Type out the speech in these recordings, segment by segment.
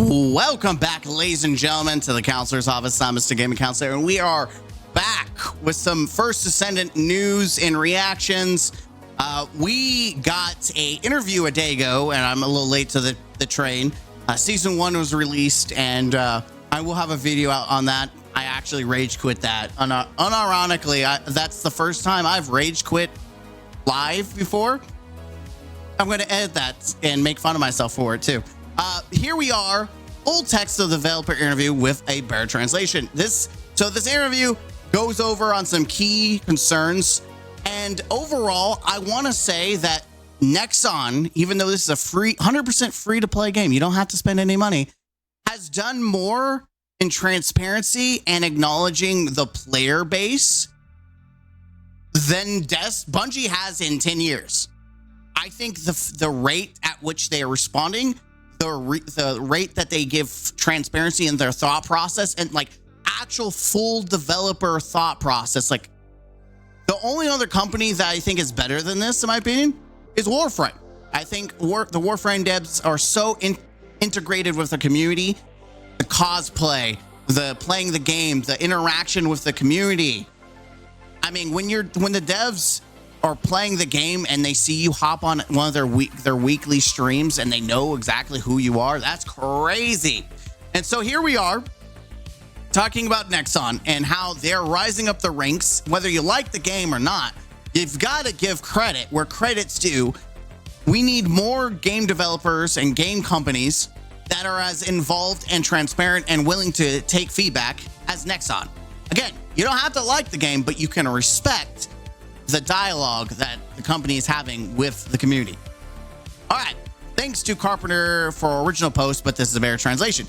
Welcome back, ladies and gentlemen, to the Counselor's Office. I'm Mr. Gaming Counselor, and we are back with some First Descendant news and reactions. We got a interview a day ago, and I'm a little late to the train. Season 1 was released, and I will have a video out on that. I actually rage quit that. Unironically, that's the first time I've rage quit live before. I'm going to edit that and make fun of myself for it too. Here we are, full text of the developer interview with a better translation. This interview goes over on some key concerns, and overall, I want to say that Nexon, even though this is a 100% free to play game, you don't have to spend any money, has done more in transparency and acknowledging the player base than Bungie has in 10 years. I think the rate at which they are responding, the rate that they give transparency in their thought process, and like actual full developer thought process, like the only other company that I think is better than this, in my opinion, is Warframe. I think the Warframe devs are so integrated with the community, the cosplay, the playing the game, the interaction with the community. I mean, when the devs are playing the game and they see you hop on one of their weekly streams and they know exactly who you are, that's crazy. And so here we are talking about Nexon and how they're rising up the ranks. Whether you like the game or not, you've got to give credit where credit's due. We need more game developers and game companies that are as involved and transparent and willing to take feedback as Nexon. Again, you don't have to like the game, but you can respect the dialogue that the company is having with the community. All right, thanks to Carpenter for original post, but this is a better translation.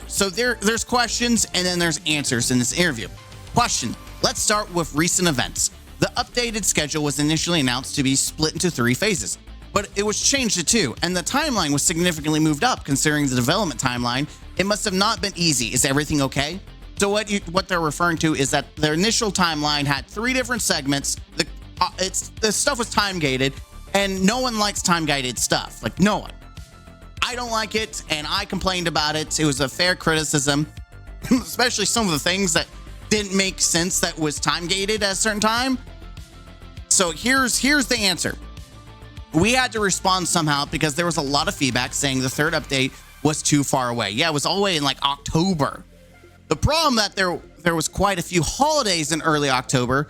So there's questions and then there's answers in this interview. Question: let's start with recent events. The updated schedule was initially announced to be split into 3 phases, but it was changed to 2, and the timeline was significantly moved up considering the development timeline. It must have not been easy. Is everything okay? So what they're referring to is that their initial timeline had 3 different segments. The stuff was time gated, and no one likes time gated stuff. Like, no one. I don't like it, and I complained about it. It was a fair criticism, especially some of the things that didn't make sense that was time gated at a certain time. So here's the answer. We had to respond somehow because there was a lot of feedback saying the 3rd update was too far away. Yeah, it was all the way in like October. The problem that there was quite a few holidays in early October,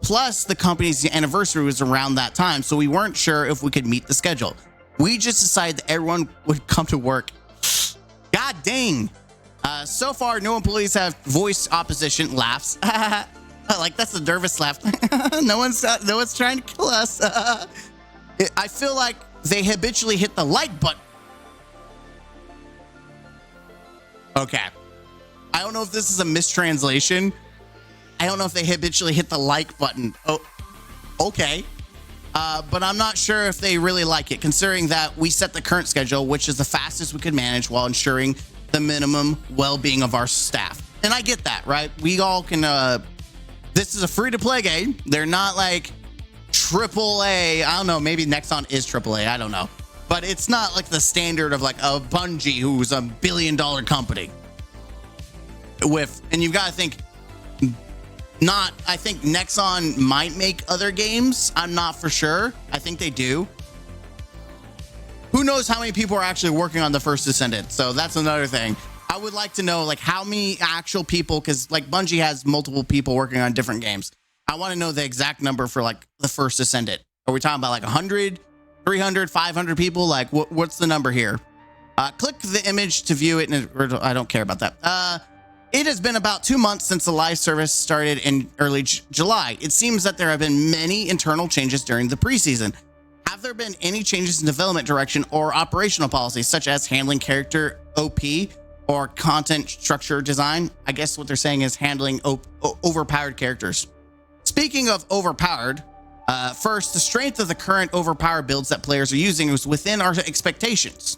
plus the company's anniversary was around that time, so we weren't sure if we could meet the schedule. We just decided that everyone would come to work. God dang. So far, no employees have voiced opposition. Laughs. Like, that's a nervous laugh. No one's trying to kill us. I feel like they habitually hit the like button. Okay. I don't know if this is a mistranslation. I don't know if they habitually hit the like button. Oh, okay. But I'm not sure if they really like it, considering that we set the current schedule, which is the fastest we could manage while ensuring the minimum well-being of our staff. And I get that, right? We all can, this is a free-to-play game. They're not like AAA. I don't know, maybe Nexon is AAA, I don't know. But it's not like the standard of like a Bungie, who's a billion-dollar company. And you've got to think, I think Nexon might make other games. I'm not for sure. I think they do. Who knows how many people are actually working on the First Descendant? So that's another thing. I would like to know like how many actual people, because like Bungie has multiple people working on different games. I want to know the exact number for like the First Descendant. Are we talking about like 100, 300, 500 people? Like what's the number here? Click the image to view it. I don't care about that. It has been about 2 months since the live service started in early July. It seems that there have been many internal changes during the preseason. Have there been any changes in development direction or operational policies, such as handling character OP or content structure design? I guess what they're saying is handling overpowered characters. Speaking of overpowered, first, the strength of the current overpowered builds that players are using was within our expectations.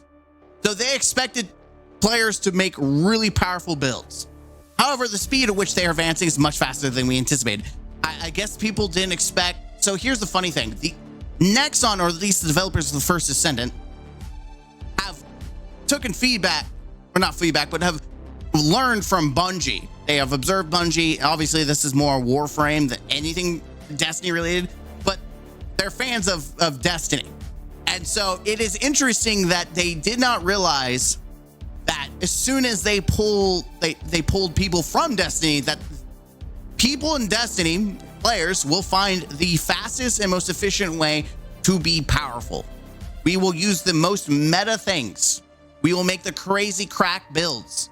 So they expected players to make really powerful builds. However, the speed at which they are advancing is much faster than we anticipated. I guess people didn't expect. So here's the funny thing. The Nexon, or at least the developers of the First Descendant, have taken feedback or not feedback, but have learned from Bungie. They have observed Bungie. Obviously, this is more Warframe than anything Destiny related, but they're fans of Destiny. And so it is interesting that they did not realize that as soon as they pulled people from Destiny, that people in Destiny, players, will find the fastest and most efficient way to be powerful. We will use the most meta things. We will make the crazy crack builds.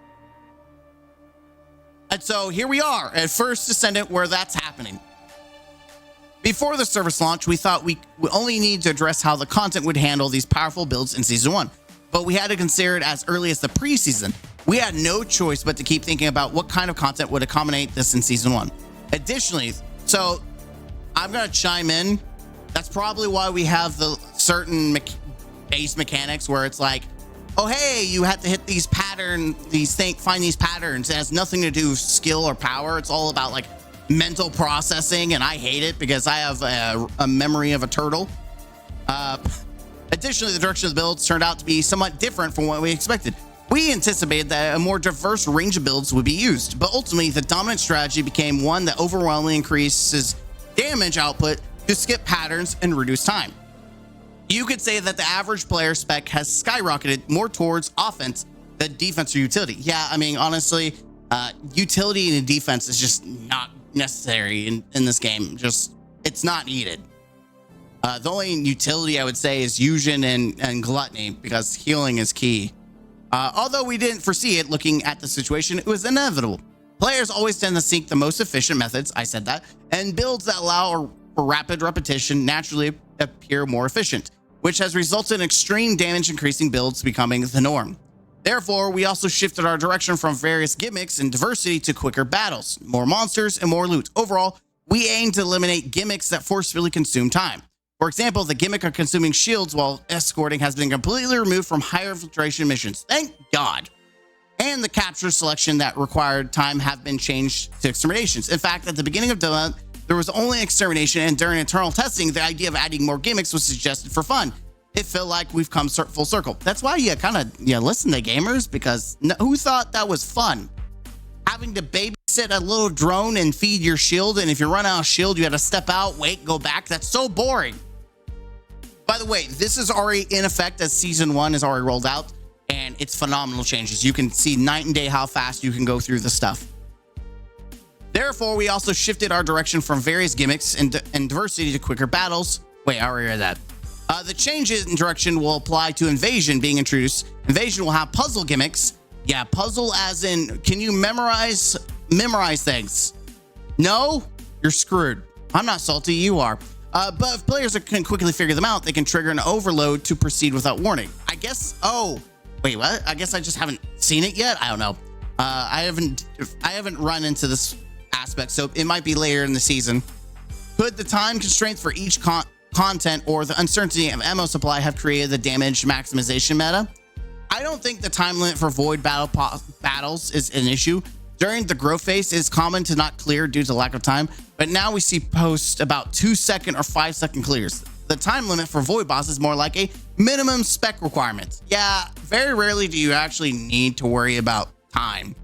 And so here we are at First Descendant, where that's happening. Before the service launch, we thought we only need to address how the content would handle these powerful builds in Season 1, but we had to consider it as early as the preseason. We had no choice but to keep thinking about what kind of content would accommodate this in Season 1. Additionally, so I'm going to chime in. That's probably why we have the certain base mechanics where it's like, oh, hey, you have to hit these find these patterns. It has nothing to do with skill or power. It's all about like mental processing, and I hate it because I have a memory of a turtle. Additionally, the direction of the builds turned out to be somewhat different from what we expected. We anticipated that a more diverse range of builds would be used, but ultimately the dominant strategy became one that overwhelmingly increases damage output to skip patterns and reduce time. You could say that the average player spec has skyrocketed more towards offense than defense or utility. Yeah, I mean, honestly, utility and defense is just not necessary in this game. Just, it's not needed. The only utility I would say is Fusion and Gluttony, because healing is key. Although we didn't foresee it looking at the situation, it was inevitable. Players always tend to seek the most efficient methods, I said that, and builds that allow for rapid repetition naturally appear more efficient, which has resulted in extreme damage increasing builds becoming the norm. Therefore, we also shifted our direction from various gimmicks and diversity to quicker battles, more monsters, and more loot. Overall, we aim to eliminate gimmicks that forcefully consume time. For example, the gimmick of consuming shields while escorting has been completely removed from higher infiltration missions. Thank God. And the capture selection that required time have been changed to exterminations. In fact, at the beginning of development, there was only extermination, and during internal testing, the idea of adding more gimmicks was suggested for fun. It felt like we've come full circle. That's why you kind of listen to gamers, because who thought that was fun? Having to babysit a little drone and feed your shield, and if you run out of shield, you had to step out, wait, go back. That's so boring. By the way, this is already in effect as Season 1 is already rolled out, and it's phenomenal changes. You can see night and day how fast you can go through the stuff. Therefore, we also shifted our direction from various gimmicks and diversity to quicker battles. Wait, I already read that. The change in direction will apply to Invasion being introduced. Invasion will have puzzle gimmicks. Yeah, puzzle as in, can you memorize things? No? You're screwed. I'm not salty, you are. But if players can quickly figure them out, they can trigger an overload to proceed without warning. I guess, oh, wait, what? I guess I just haven't seen it yet? I don't know. I haven't run into this aspect, so it might be later in the season. Could the time constraints for each content or the uncertainty of ammo supply have created the damage maximization meta? I don't think the time limit for void battles is an issue. During the growth phase, it's common to not clear due to lack of time, but now we see posts about 2-second or 5-second clears. The time limit for void boss is more like a minimum spec requirement. Yeah, very rarely do you actually need to worry about time.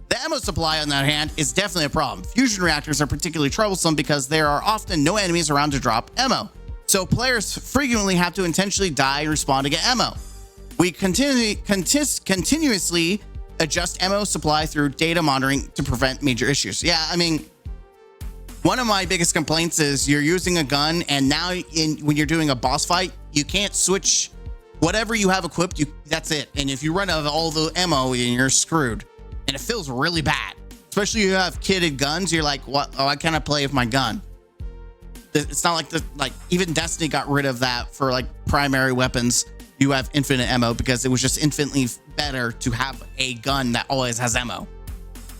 The ammo supply, on the other hand, is definitely a problem. Fusion reactors are particularly troublesome because there are often no enemies around to drop ammo, so players frequently have to intentionally die and respawn to get ammo. We continuously adjust ammo supply through data monitoring to prevent major issues. Yeah, I mean, one of my biggest complaints is you're using a gun, and now when you're doing a boss fight, you can't switch whatever you have equipped. That's it. And if you run out of all the ammo, you're screwed. And it feels really bad, especially if you have kitted guns. You're like, what? Oh, I cannot play with my gun. It's not like even Destiny got rid of that for like primary weapons. You have infinite ammo because it was just infinitely better to have a gun that always has ammo.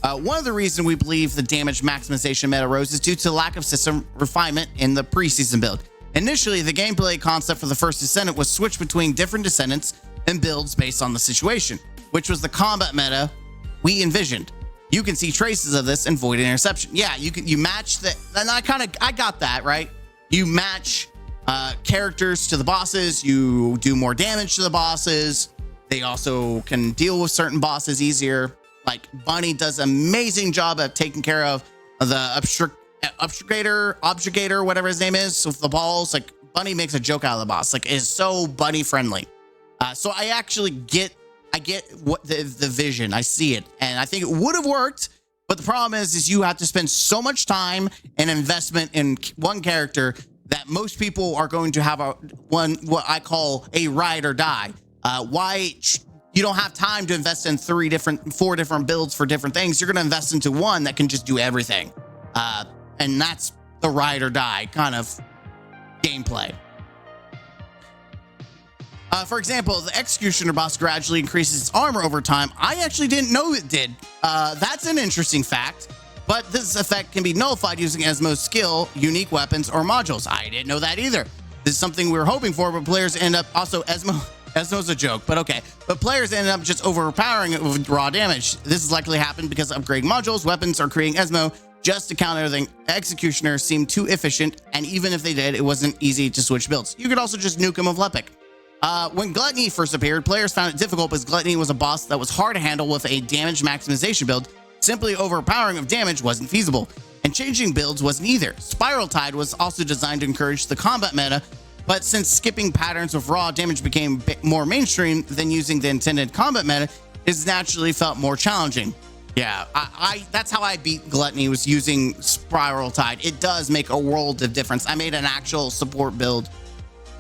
One of the reasons we believe the damage maximization meta rose is due to lack of system refinement in the preseason build. Initially, the gameplay concept for the first Descendant was switched between different Descendants and builds based on the situation, which was the combat meta we envisioned. You can see traces of this in Void Interception. Yeah, you match the, and I got that, right? You match characters to the bosses, you do more damage to the bosses, They also can deal with certain bosses easier. Like Bunny does an amazing job of taking care of the objurgator, whatever his name is. So the balls, like Bunny makes a joke out of the boss. Like it's so Bunny friendly. So I actually get what the vision. I see it, and I think it would have worked. But the problem is you have to spend so much time and investment in one character that most people are going to have what I call a ride or die. Why you don't have time to invest in four different builds for different things. You're going to invest into one that can just do everything. And that's the ride or die kind of gameplay. For example, the Executioner boss gradually increases its armor over time. I actually didn't know it did. That's an interesting fact, but this effect can be nullified using Esmo's skill, unique weapons, or modules. I didn't know that either. This is something we were hoping for, but players end up also Esmo's a joke, but okay. But players ended up just overpowering it with raw damage. This has likely happened because upgrading modules, weapons, or creating Esmo just to counter the Executioner seemed too efficient, and even if they did, it wasn't easy to switch builds. You could also just nuke him with Lepic. When Gluttony first appeared, players found it difficult because Gluttony was a boss that was hard to handle with a damage maximization build. Simply overpowering of damage wasn't feasible, and changing builds wasn't either. Spiral Tide was also designed to encourage the combat meta, but since skipping patterns of raw damage became more mainstream than using the intended combat meta, it naturally felt more challenging. Yeah, that's how I beat Gluttony, was using Spiral Tide. It does make a world of difference. I made an actual support build,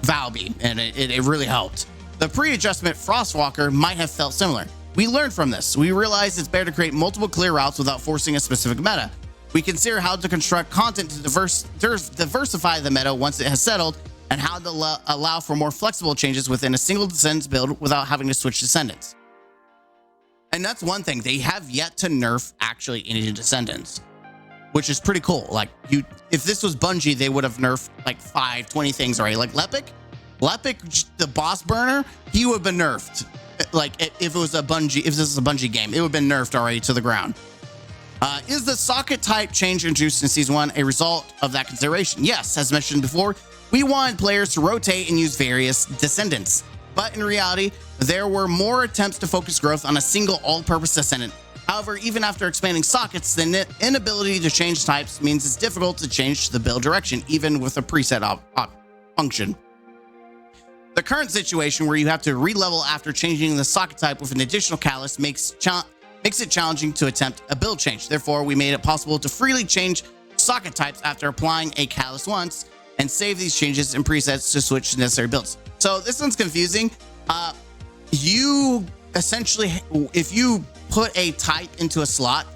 Valby, and it really helped. The pre-adjustment Frostwalker might have felt similar. We learned from this. We realized it's better to create multiple clear routes without forcing a specific meta. We consider how to construct content to diversify the meta once it has settled, and how to allow for more flexible changes within a single Descendants build without having to switch Descendants. And that's one thing. They have yet to nerf actually any Descendants, which is pretty cool. Like, if this was Bungie, they would have nerfed like 20 things already. Like Lepic, the boss burner, he would have been nerfed. Like if this was a Bungie game, it would have been nerfed already to the ground. Is the socket type change introduced in Season 1 a result of that consideration? Yes, as mentioned before, we wanted players to rotate and use various Descendants. But in reality, there were more attempts to focus growth on a single all-purpose Descendant. However, even after expanding sockets, the inability to change types means it's difficult to change the build direction, even with a preset function. The current situation where you have to re-level after changing the socket type with an additional catalyst makes it challenging to attempt a build change. Therefore, we made it possible to freely change socket types after applying a catalyst once, and save these changes in presets to switch to necessary builds. So this one's confusing. You essentially, if you put a type into a slot,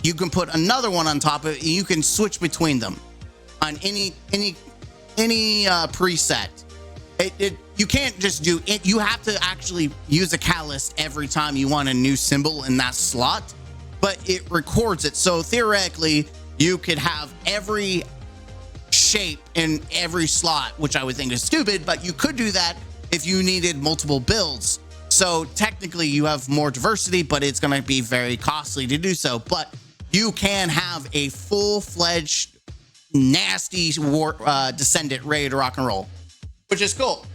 you can put another one on top of it. You can switch between them on any preset. You can't just do it. You have to actually use a catalyst every time you want a new symbol in that slot, but it records it. So theoretically, you could have every shape in every slot, which I would think is stupid, but you could do that if you needed multiple builds. So technically you have more diversity, but it's going to be very costly to do so. But you can have a full-fledged nasty Descendant ready to rock and roll, which is cool.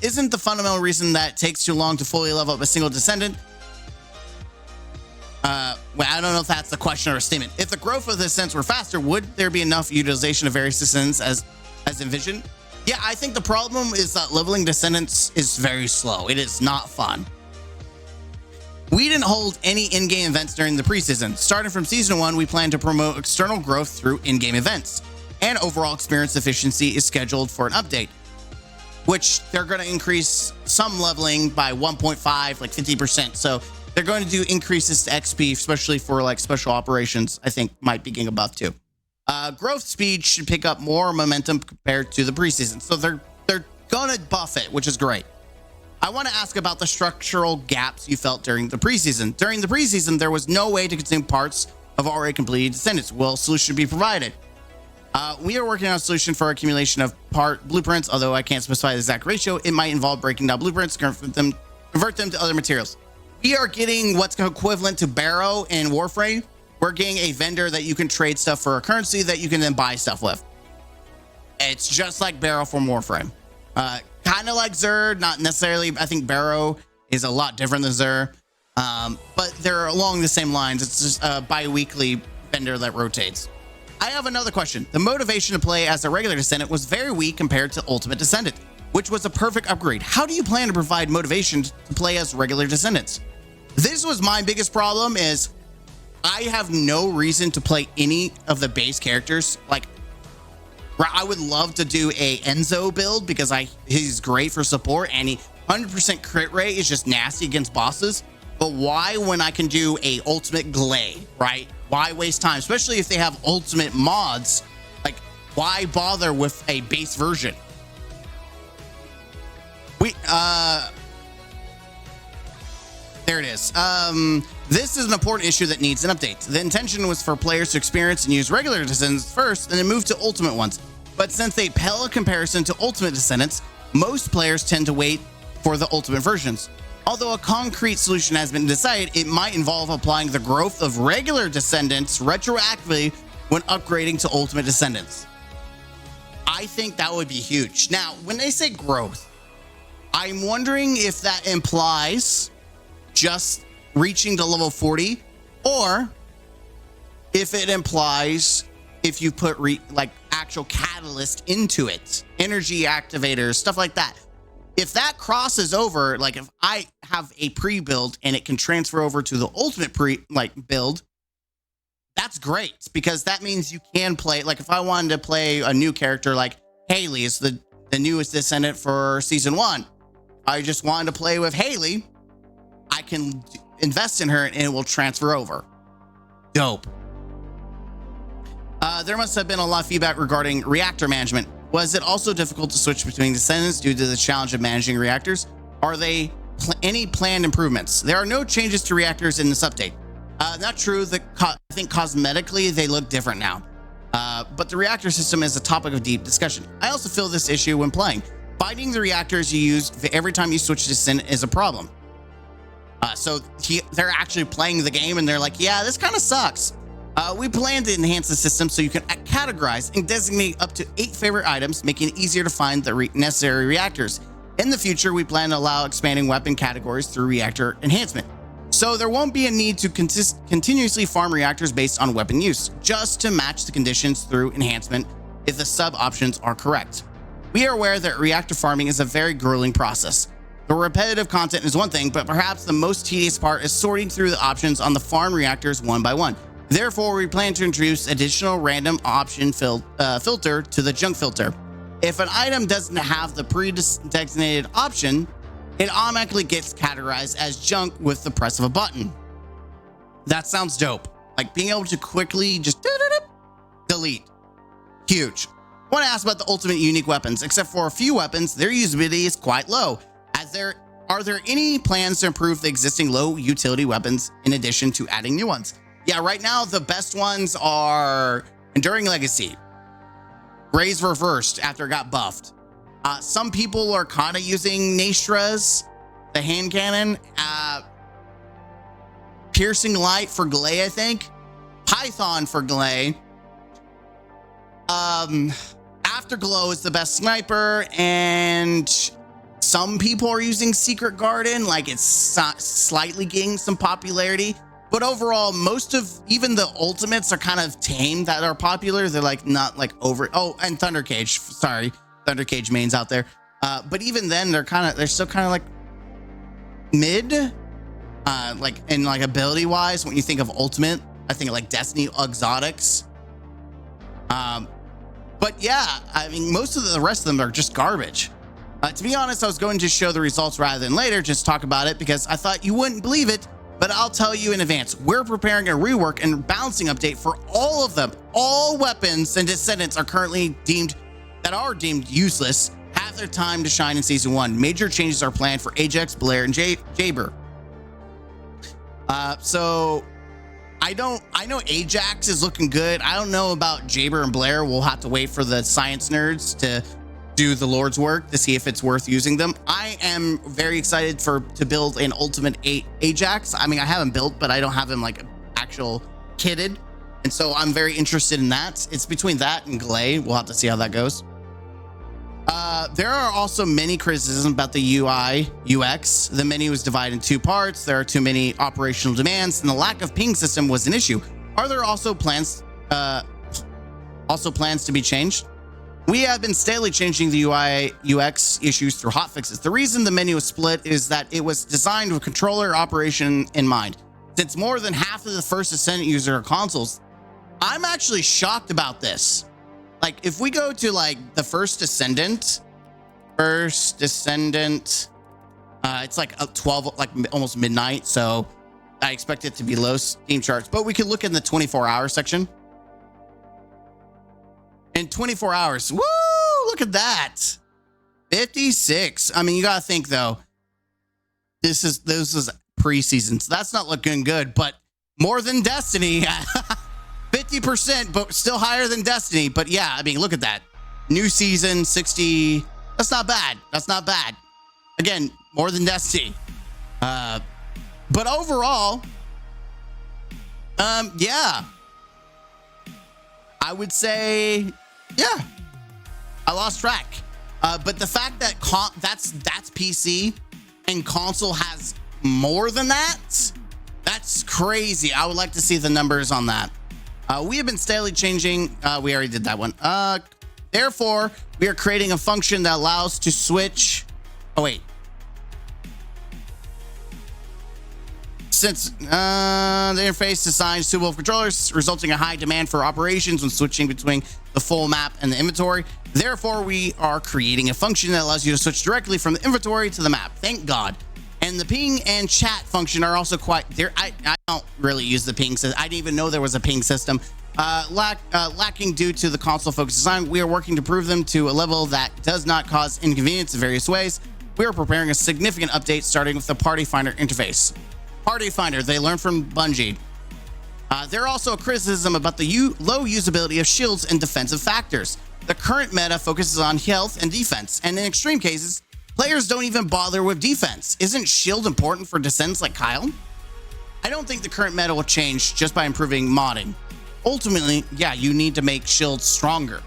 Isn't the fundamental reason that it takes too long to fully level up a single Descendant? Well, I don't know if that's the question or a statement. If the growth of the Descendants were faster, would there be enough utilization of various Descendants as envisioned? Yeah, I think the problem is that leveling Descendants is very slow. It is not fun. We didn't hold any in-game events during the preseason. Starting from Season 1, we plan to promote external growth through in-game events. And overall experience efficiency is scheduled for an update, which they're going to increase some leveling by 1.5, like 50%. So they're going to do increases to XP, especially for like special operations. I think might be getting a buff too. Growth speed should pick up more momentum compared to the preseason. So they're going to buff it, which is great. I want to ask about the structural gaps you felt during the preseason. During the preseason, there was no way to consume parts of already completed Descendants. Will a solution be provided? We are working on a solution for accumulation of part blueprints, although I can't specify the exact ratio. It might involve breaking down blueprints, convert them to other materials. We are getting what's equivalent to Barrow in Warframe. We're getting a vendor that you can trade stuff for a currency that you can then buy stuff with. It's just like Barrow from Warframe. Kind kind of like Xur, not necessarily. I think Barrow is a lot different than Xur, but they're along the same lines. It's just a bi-weekly vendor that rotates. I have another question. The motivation to play as a regular Descendant was very weak compared to Ultimate Descendant, which was a perfect upgrade. How do you plan to provide motivation to play as regular Descendants? This was my biggest problem, is I have no reason to play any of the base characters. Like, I would love to do a Enzo build because he's great for support, and he 100% crit rate is just nasty against bosses. But why, when I can do a ultimate Glay, right? Why waste time, especially if they have ultimate mods? Like, why bother with a base version? There it is. This is an important issue that needs an update. The intention was for players to experience and use regular Descendants first and then move to ultimate ones. But since they pale in comparison to ultimate Descendants, most players tend to wait for the ultimate versions. Although a concrete solution has been decided, it might involve applying the growth of regular Descendants retroactively when upgrading to Ultimate Descendants. I think that would be huge. Now, when they say growth, I'm wondering if that implies just reaching to level 40, or if it implies if you put like actual catalyst into it, energy activators, stuff like that. If that crosses over, like if I have a pre-build and it can transfer over to the ultimate build, that's great, because that means you can play. Like if I wanted to play a new character like Haley is the newest Descendant for season 1, I just wanted to play with Haley, I can invest in her and it will transfer over. Dope. There must have been a lot of feedback regarding reactor management. Was it also difficult to switch between Descendants due to the challenge of managing reactors? Are they any planned improvements? There are no changes to reactors in this update. Not true. I think cosmetically they look different now. But the reactor system is a topic of deep discussion. I also feel this issue when playing. Finding the reactors you use every time you switch to Descendant is a problem. So they're actually playing the game and they're like, yeah, this kind of sucks. We plan to enhance the system so you can categorize and designate up to 8 favorite items, making it easier to find the necessary reactors. In the future, we plan to allow expanding weapon categories through reactor enhancement. So there won't be a need to continuously farm reactors based on weapon use, just to match the conditions through enhancement if the sub options are correct. We are aware that reactor farming is a very grueling process. The repetitive content is one thing, but perhaps the most tedious part is sorting through the options on the farm reactors one by one. Therefore, we plan to introduce additional random option filter to the junk filter. If an item doesn't have the pre-designated option, it automatically gets categorized as junk with the press of a button. That sounds dope. Like being able to quickly just delete. Huge. I want to ask about the ultimate unique weapons. Except for a few weapons, their usability is quite low. Are there any plans to improve the existing low utility weapons in addition to adding new ones? Yeah, right now the best ones are Enduring Legacy, Raise Reversed after it got buffed. Some people are kind of using Nastra's, the hand cannon, Piercing Light for Glay, I think, Python for Glay. Afterglow is the best sniper, and some people are using Secret Garden, like it's slightly gaining some popularity. But overall, most of even the ultimates are kind of tame that are popular. They're like not like over. Oh, and Thundercage. Sorry, Thundercage mains out there. But even then, they're still kind of like mid. Like in like ability wise, when you think of ultimate, I think like Destiny Exotics. But yeah, I mean, most of the rest of them are just garbage. To be honest, I was going to show the results rather than later, just talk about it because I thought you wouldn't believe it. But I'll tell you in advance, we're preparing a rework and balancing update for all of them. All weapons and Descendants are currently deemed useless have their time to shine in season 1. Major changes are planned for Ajax, Blair, and Jaber. So I know Ajax is looking good. I don't know about Jaber and Blair. We'll have to wait for the science nerds to do the Lord's work to see if it's worth using them. I am very excited to build an ultimate Ajax. I mean, I haven't built, but I don't have him like actual kitted. And so I'm very interested in that. It's between that and Glay. We'll have to see how that goes. There are also many criticisms about the UI UX. The menu is divided in two parts. There are too many operational demands, and the lack of ping system was an issue. Are there also plans to be changed? We have been steadily changing the UI UX issues through hotfixes. The reason the menu is split is that it was designed with controller operation in mind. Since more than half of the first Ascendant user are consoles, I'm actually shocked about this. Like, if we go to like the first Descendant, it's like 12, like almost midnight. So I expect it to be low Steam charts, but we could look in the 24-hour section. In 24 hours, woo! Look at that, 56. I mean, you gotta think though. This is preseason, so that's not looking good. But more than Destiny, 50%, but still higher than Destiny. But yeah, I mean, look at that. New season, 60. That's not bad. That's not bad. Again, more than Destiny. But overall, yeah, I would say, yeah, I lost track. But the fact that that's PC and console has more than that, that's crazy. I would like to see the numbers on that. We have been steadily changing. We already did that one. Therefore, we are creating a function that allows to switch. Oh, wait. Since the interface assigns suitable controllers, resulting in high demand for operations when switching between the full map and the inventory. Therefore, we are creating a function that allows you to switch directly from the inventory to the map. Thank God. And the ping and chat function are also quite there. I don't really use the ping system. I didn't even know there was a ping system. Lacking due to the console focused design. We are working to improve them to a level that does not cause inconvenience in various ways. We are preparing a significant update starting with the Party Finder interface. Party Finder, they learned from Bungie. There are also a criticism about the low usability of shields and defensive factors. The current meta focuses on health and defense, and in extreme cases, players don't even bother with defense. Isn't shield important for descents like Kyle? I don't think the current meta will change just by improving modding. Ultimately, yeah, you need to make shields stronger.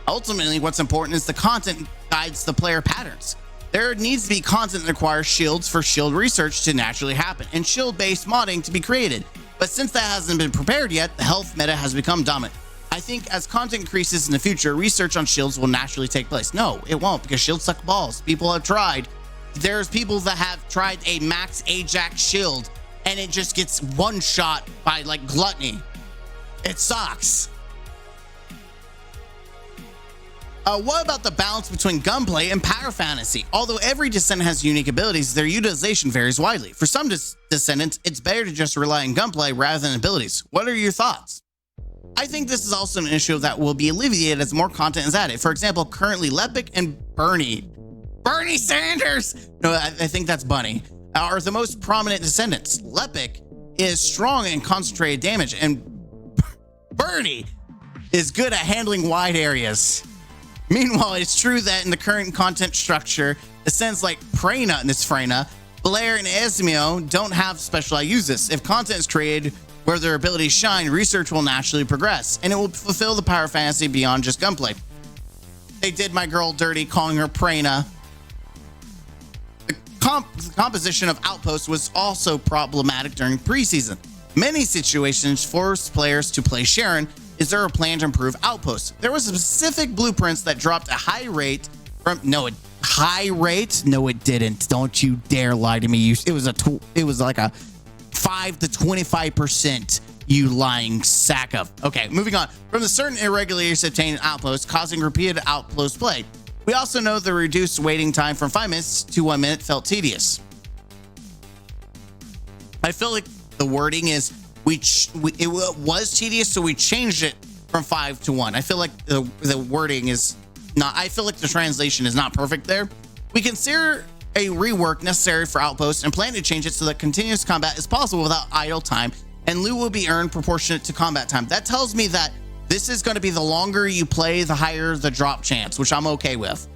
Ultimately, what's important is the content guides the player patterns. There needs to be content that requires shields for shield research to naturally happen and shield-based modding to be created. But since that hasn't been prepared yet, the health meta has become dominant. I think as content increases in the future, research on shields will naturally take place. No, it won't, because shields suck balls. People have tried. There's people that have tried a max Ajax shield and it just gets one shot by like gluttony. It sucks. What about the balance between gunplay and power fantasy? Although every descendant has unique abilities, their utilization varies widely. For some descendants, it's better to just rely on gunplay rather than abilities. What are your thoughts? I think this is also an issue that will be alleviated as more content is added. For example, currently Lepic and Bernie Sanders, no, I think that's Bunny, are the most prominent descendants. Lepic is strong and concentrated damage, and Bernie is good at handling wide areas. Meanwhile, it's true that in the current content structure, descendants like Preyna and Freyna, Blair and Ezmio don't have specialized uses. If content is created where their abilities shine, research will naturally progress, and it will fulfill the power fantasy beyond just gunplay. They did my girl dirty calling her Preyna. The composition of Outpost was also problematic during preseason. Many situations forced players to play Sharon. Is there a plan to improve Outpost? There was specific blueprints that dropped a high rate from high rate. No, it didn't. Don't you dare lie to me. It was like a 5 to 25%. You lying sack of. Okay, moving on. From the certain irregularities obtained in Outpost, causing repeated Outpost play. We also know the reduced waiting time from 5 minutes to 1 minute felt tedious. I feel like the wording is it was tedious, so we changed it from 5 to 1. I feel like the wording is not. I feel like the translation is not perfect there. We consider a rework necessary for Outpost and plan to change it so that continuous combat is possible without idle time, and loot will be earned proportionate to combat time. That tells me that this is going to be the longer you play, the higher the drop chance, which I'm okay with.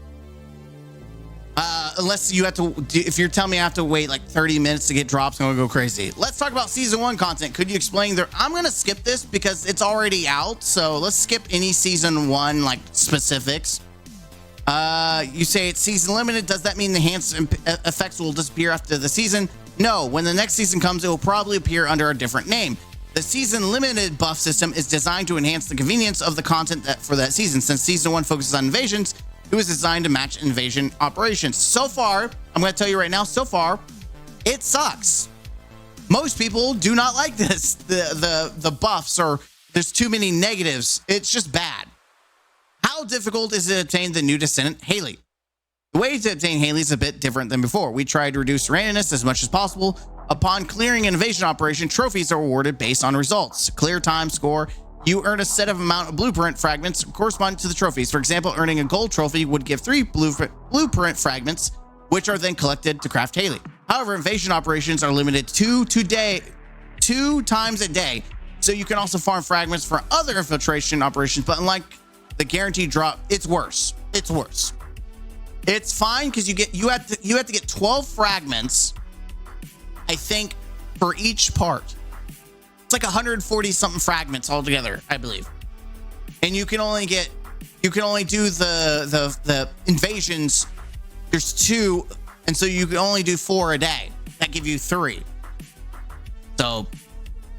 Unless you have to, if you're telling me I have to wait like 30 minutes to get drops, I'm gonna go crazy. Let's talk about season 1 content. Could you explain there? I'm gonna skip this because it's already out. So let's skip any season 1 like specifics. You say it's season limited. Does that mean the enhanced effects will disappear after the season? No, when the next season comes, it will probably appear under a different name. The season limited buff system is designed to enhance the convenience of the content for that season. Since season 1 focuses on invasions, it was designed to match invasion operations. So far, I'm going to tell you right now, so far, it sucks. Most people do not like this. The buffs, or there's too many negatives. It's just bad. How difficult is it to obtain the new descendant, Haley? The way to obtain Haley is a bit different than before. We tried to reduce randomness as much as possible. Upon clearing an invasion operation, trophies are awarded based on results. Clear time score, you earn a set of amount of blueprint fragments corresponding to the trophies. For example, earning a gold trophy would give 3 blueprint fragments, which are then collected to craft Haley. However, invasion operations are limited to 2 times a day, so you can also farm fragments for other infiltration operations, but unlike the guaranteed drop, it's worse. It's worse. It's fine because you have to get 12 fragments, I think, for each part. It's like 140 something fragments altogether, I believe. And you can only do the invasions. There's 2, and so you can only do 4 a day. That give you 3. So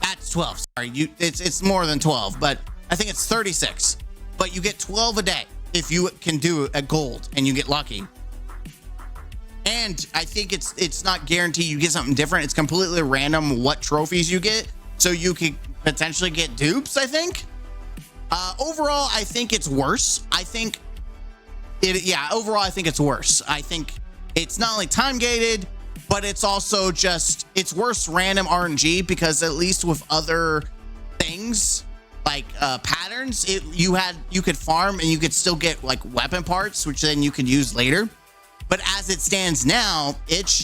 that's 12. Sorry, it's more than 12, but I think it's 36. But you get 12 a day if you can do a gold and you get lucky. And I think it's not guaranteed you get something different. It's completely random what trophies you get. So you could potentially get dupes, I think. Overall, I think it's worse. Overall, I think it's worse. I think it's not only time gated, but it's also just, it's worse random RNG, because at least with other things like patterns, you could farm and you could still get like weapon parts, which then you could use later. But as it stands now, it's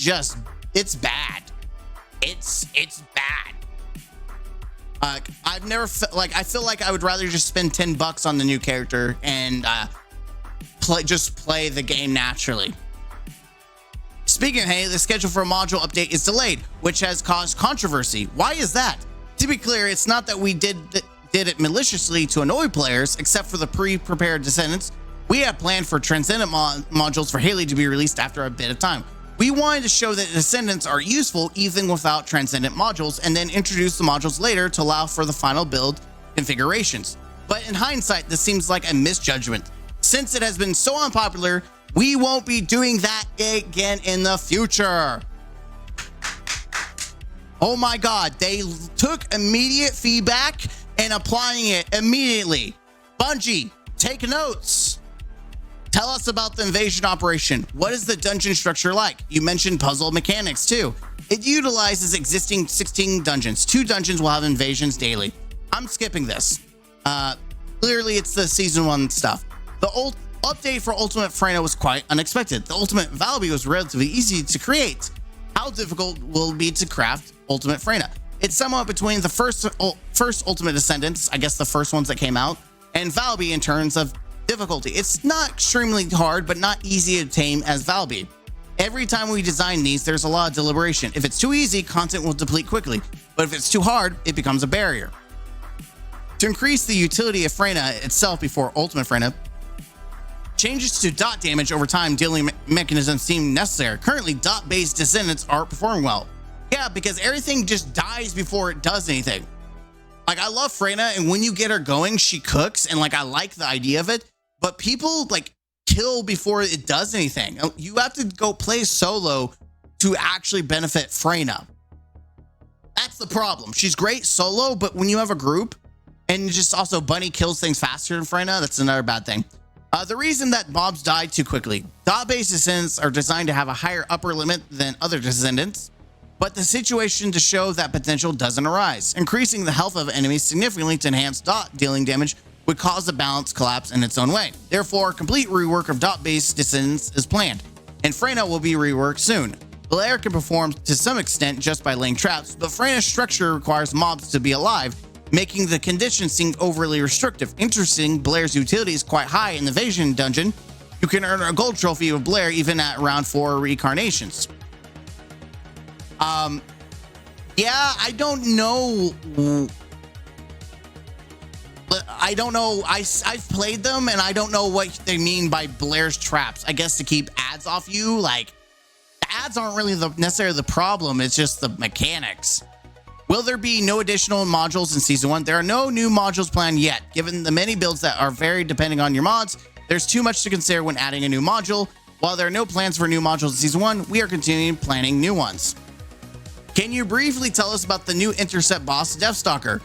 bad. It's bad. I've never I feel like I would rather just spend $10 on the new character and play the game naturally. Speaking of Haley, the schedule for a module update is delayed, which has caused controversy. Why is that? To be clear, it's not that we did it maliciously to annoy players, except for the pre-prepared descendants. We had planned for transcendent modules for Haley to be released after a bit of time. We wanted to show that descendants are useful even without transcendent modules, and then introduce the modules later to allow for the final build configurations. But in hindsight, this seems like a misjudgment. Since it has been so unpopular, we won't be doing that again in the future. Oh my God, they took immediate feedback and applying it immediately. Bungie, take notes. Tell us about the invasion operation. What is the dungeon structure like? You mentioned puzzle mechanics too. It utilizes existing 16 dungeons. 2 dungeons will have invasions daily. I'm skipping this. Clearly it's the season 1 stuff. The old update for Ultimate Freyna was quite unexpected. The Ultimate Valby was relatively easy to create. How difficult will it be to craft Ultimate Freyna? It's somewhat between the first Ultimate Descendants, I guess the first ones that came out, and Valby in terms of difficulty. It's not extremely hard, but not easy to tame as Valby. Every time we design these, there's a lot of deliberation. If it's too easy, content will deplete quickly, but if it's too hard, it becomes a barrier. To increase the utility of Freyna itself before Ultimate Freyna, changes to dot damage over time dealing mechanisms seem necessary. Currently, dot-based descendants aren't performing well. Yeah, because everything just dies before it does anything. Like, I love Freyna, and when you get her going, she cooks, and like, I like the idea of it. But people like kill before it does anything. You have to go play solo to actually benefit Freyna. That's the problem. She's great solo, but when you have a group and just also Bunny kills things faster than Freyna, that's another bad thing. The reason that mobs die too quickly. Dot-based descendants are designed to have a higher upper limit than other descendants, but the situation to show that potential doesn't arise. Increasing the health of enemies significantly to enhance dot dealing damage would cause the balance collapse in its own way. Therefore, a complete rework of dot-based descendants is planned, and Freyna will be reworked soon. Blair can perform to some extent just by laying traps, but Freyna's structure requires mobs to be alive, making the conditions seem overly restrictive. Interesting, Blair's utility is quite high in the Invasion dungeon. You can earn a gold trophy with Blair even at around 4 reincarnations. Yeah, I don't know. I don't know. I've played them, and I don't know what they mean by Blair's traps. I guess to keep ads off you. Like, the ads aren't really necessarily the problem. It's just the mechanics. Will there be no additional modules in Season 1? There are no new modules planned yet. Given the many builds that are varied depending on your mods, there's too much to consider when adding a new module. While there are no plans for new modules in Season 1, we are continuing planning new ones. Can you briefly tell us about the new Intercept boss, Deathstalker?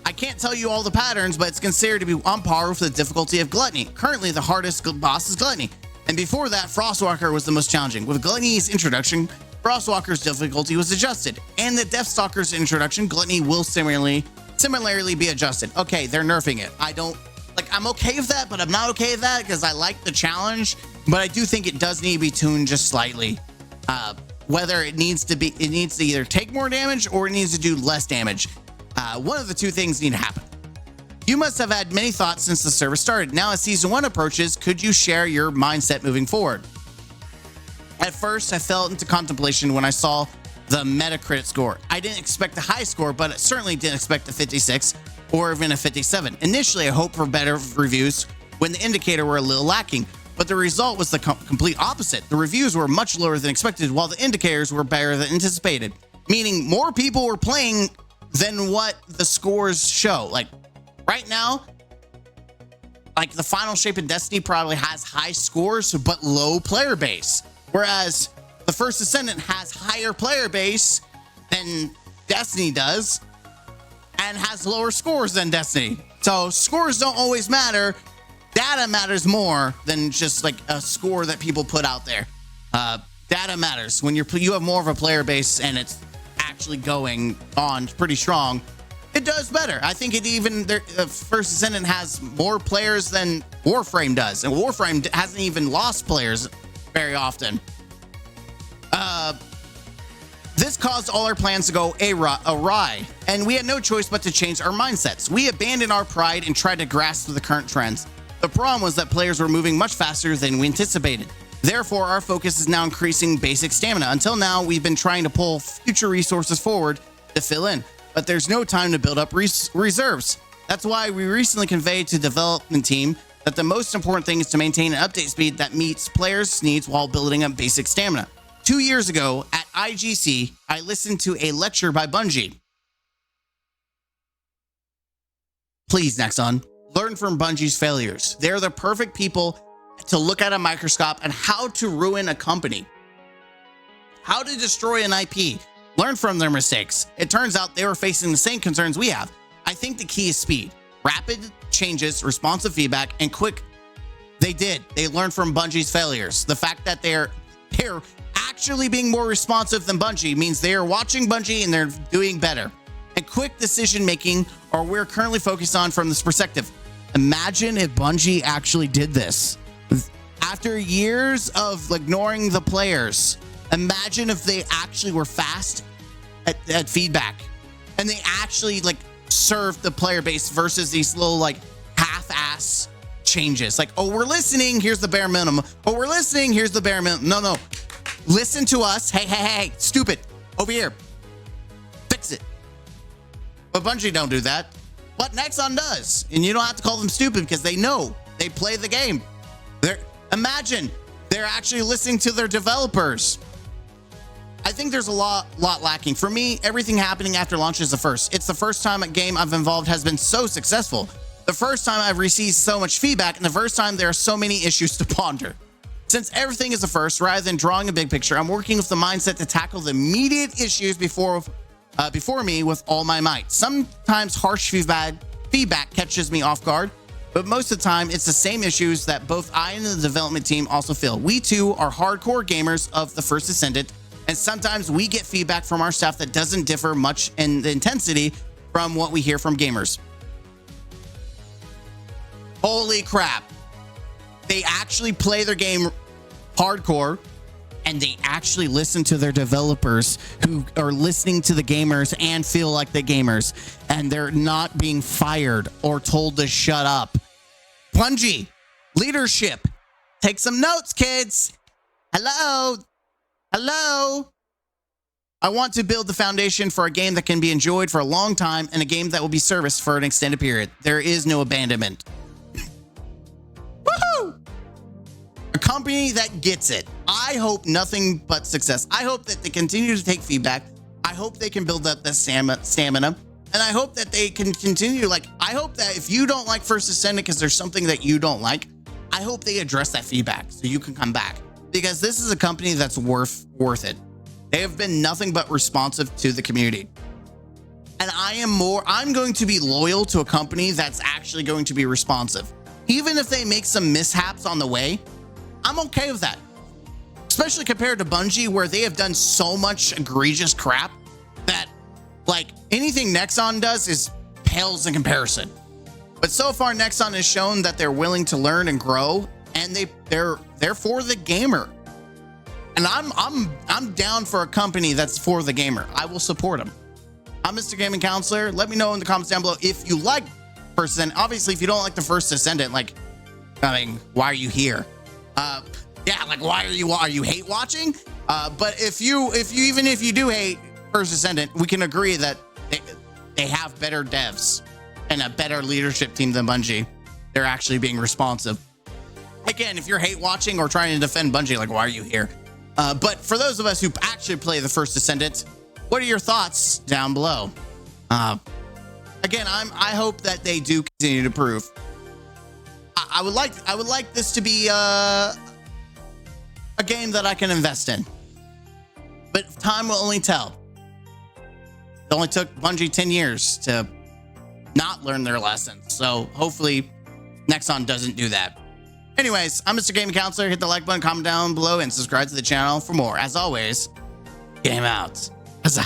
I can't tell you all the patterns, but it's considered to be on par with the difficulty of Gluttony. Currently, the hardest boss is Gluttony, and before that, Frostwalker was the most challenging. With Gluttony's introduction, Frostwalker's difficulty was adjusted, and the Deathstalker's introduction, Gluttony will similarly be adjusted. Okay, they're nerfing it. I'm okay with that, but I'm not okay with that because I like the challenge, but I do think it does need to be tuned just slightly. Whether it needs to either take more damage or it needs to do less damage. One of the two things need to happen. You must have had many thoughts since the service started. Now as Season 1 approaches, could you share your mindset moving forward? At first, I fell into contemplation when I saw the Metacritic score. I didn't expect a high score, but I certainly didn't expect a 56 or even a 57. Initially, I hoped for better reviews when the indicator were a little lacking, but the result was the complete opposite. The reviews were much lower than expected, while the indicators were better than anticipated, meaning more people were playing than what the scores show. Like right now, like the Final Shape of Destiny probably has high scores, but low player base. Whereas the First Ascendant has higher player base than Destiny does and has lower scores than Destiny. So scores don't always matter. Data matters more than just like a score that people put out there. Data matters when you have more of a player base and it's actually going on pretty strong. It does better. I think First Ascendant has more players than Warframe does, and Warframe hasn't even lost players very often. This caused all our plans to go awry, and we had no choice but to change our mindsets. We abandoned our pride and tried to grasp the current trends. The problem was that players were moving much faster than we anticipated. Therefore, our focus is now increasing basic stamina. Until now, we've been trying to pull future resources forward to fill in, but there's no time to build up reserves. That's why we recently conveyed to the development team that the most important thing is to maintain an update speed that meets players' needs while building up basic stamina. 2 years ago at IGC, I listened to a lecture by Bungie. Please, Nexon, learn from Bungie's failures. They're the perfect people to look at a microscope and how to ruin a company, how to destroy an IP. Learn from their mistakes. It turns out they were facing the same concerns we have. I think the key is speed. Rapid changes, responsive feedback, and quick. They learned from Bungie's failures. The fact that they're actually being more responsive than Bungie means they are watching Bungie and they're doing better. And quick decision making are we're currently focused on from this perspective. Imagine if Bungie actually did this. After years of ignoring the players, imagine if they actually were fast at feedback and they actually like served the player base versus these little like half-ass changes. Like, oh, we're listening, here's the bare minimum. Oh, we're listening, here's the bare minimum. No. Listen to us. Hey, stupid. Over here. Fix it. But Bungie don't do that. But Nexon does. And you don't have to call them stupid because they know. They play the game. Imagine they're actually listening to their developers. I think there's a lot lacking. For me, everything happening after launch is the first. It's the first time a game I've involved has been so successful. The first time I've received so much feedback, and the first time there are so many issues to ponder. Since everything is a first, rather than drawing a big picture, I'm working with the mindset to tackle the immediate issues before me with all my might. Sometimes harsh feedback catches me off guard, but most of the time it's the same issues that both I and the development team also feel. We too are hardcore gamers of the First Ascendant, and sometimes we get feedback from our staff that doesn't differ much in the intensity from what we hear from gamers. Holy crap. They actually play their game hardcore, and they actually listen to their developers who are listening to the gamers and feel like the gamers, and they're not being fired or told to shut up. Bungie, leadership, take some notes, kids. Hello. I want to build the foundation for a game that can be enjoyed for a long time and a game that will be serviced for an extended period. There is no abandonment. company that gets it. I hope nothing but success. I hope that they continue to take feedback. I hope they can build up the stamina. And I hope that they can continue. Like, I hope that if you don't like First Ascendant because there's something that you don't like, I hope they address that feedback so you can come back, because this is a company that's worth it. They have been nothing but responsive to the community. And I'm going to be loyal to a company that's actually going to be responsive. Even if they make some mishaps on the way, I'm okay with that. Especially compared to Bungie, where they have done so much egregious crap that, like, anything Nexon does is pales in comparison. But so far, Nexon has shown that they're willing to learn and grow, and they're for the gamer. And I'm down for a company that's for the gamer. I will support them. I'm Mr. Gaming Counselor. Let me know in the comments down below if you like First Ascendant. Obviously, if you don't like the First Ascendant, like, I mean, why are you here? Yeah, like, why are you hate watching? But if you do hate First Ascendant, we can agree that they have better devs and a better leadership team than Bungie. They're actually being responsive. Again, if you're hate watching or trying to defend Bungie, like, why are you here? But for those of us who actually play the First Ascendant, what are your thoughts down below? Again, I hope that they do continue to improve. I would like this to be a game that I can invest in, but time will only tell. It only took Bungie 10 years to not learn their lessons, so hopefully Nexon doesn't do that. Anyways, I'm Mr. Gaming Counselor. Hit the like button, comment down below, and subscribe to the channel for more. As always, game out. Huzzah.